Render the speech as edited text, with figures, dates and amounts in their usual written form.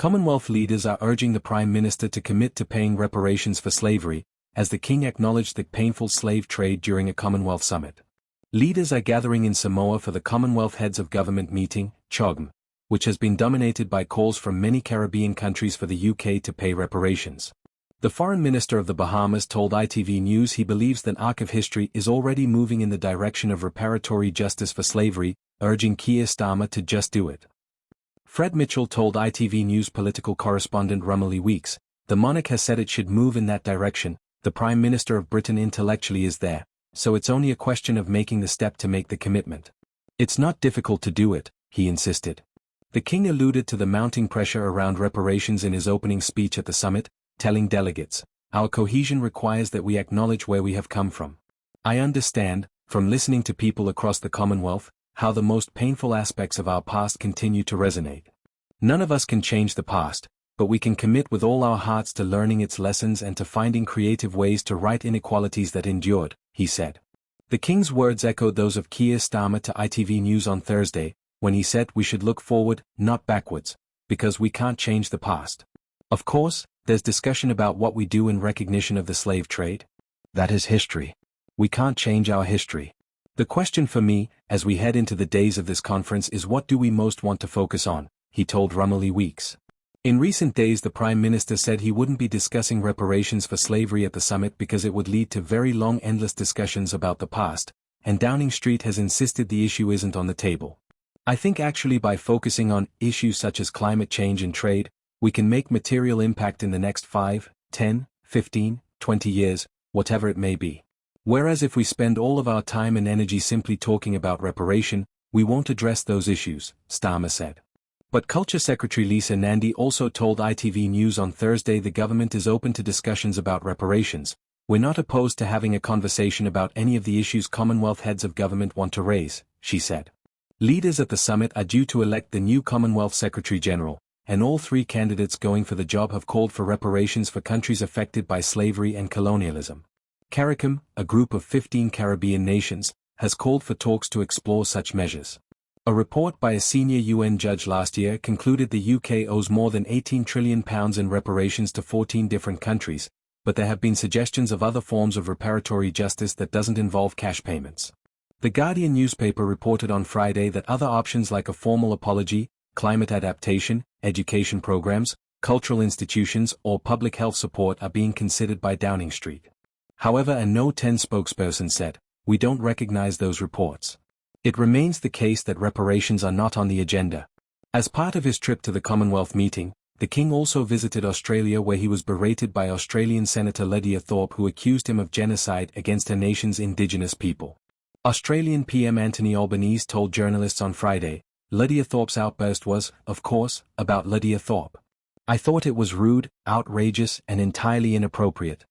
Commonwealth leaders are urging the Prime Minister to commit to paying reparations for slavery, as the King acknowledged the painful slave trade during a Commonwealth summit. Leaders are gathering in Samoa for the Commonwealth Heads of Government meeting, CHOGM, which has been dominated by calls from many Caribbean countries for the UK to pay reparations. The Foreign Minister of the Bahamas told ITV News he believes that arc of history is already moving in the direction of reparatory justice for slavery, urging Keir Starmer to just do it. Fred Mitchell told ITV News political correspondent Rumley Weeks, "The monarch has said it should move in that direction, the Prime Minister of Britain intellectually is there, so it's only a question of making the step to make the commitment. It's not difficult to do it," he insisted. The King alluded to the mounting pressure around reparations in his opening speech at the summit, telling delegates, "Our cohesion requires that we acknowledge where we have come from. I understand, from listening to people across the Commonwealth, how the most painful aspects of our past continue to resonate. None of us can change the past, but we can commit with all our hearts to learning its lessons and to finding creative ways to right inequalities that endured," he said. The King's words echoed those of Keir Starmer to ITV News on Thursday, when he said we should look forward, not backwards, because we can't change the past. Of course, there's discussion about what we do in recognition of the slave trade. That is history. We can't change our history. The question for me, as we head into the days of this conference, is what do we most want to focus on, he told Rumley Weeks. In recent days the Prime Minister said he wouldn't be discussing reparations for slavery at the summit because it would lead to very long endless discussions about the past, and Downing Street has insisted the issue isn't on the table. "I think actually by focusing on issues such as climate change and trade, we can make material impact in the next 5, 10, 15, 20 years, whatever it may be. Whereas if we spend all of our time and energy simply talking about reparation, we won't address those issues," Starmer said. But Culture Secretary Lisa Nandy also told ITV News on Thursday the government is open to discussions about reparations. "We're not opposed to having a conversation about any of the issues Commonwealth heads of government want to raise," she said. Leaders at the summit are due to elect the new Commonwealth Secretary-General, and all three candidates going for the job have called for reparations for countries affected by slavery and colonialism. CARICOM, a group of 15 Caribbean nations, has called for talks to explore such measures. A report by a senior UN judge last year concluded the UK owes more than £18 trillion in reparations to 14 different countries, but there have been suggestions of other forms of reparatory justice that doesn't involve cash payments. The Guardian newspaper reported on Friday that other options like a formal apology, climate adaptation, education programs, cultural institutions or public health support are being considered by Downing Street. However, a No 10 spokesperson said, "We don't recognize those reports. It remains the case that reparations are not on the agenda." As part of his trip to the Commonwealth meeting, the King also visited Australia where he was berated by Australian Senator Lydia Thorpe who accused him of genocide against her nation's Indigenous people. Australian PM Anthony Albanese told journalists on Friday, Lydia Thorpe's outburst was, of course, about Lydia Thorpe. "I thought it was rude, outrageous and entirely inappropriate.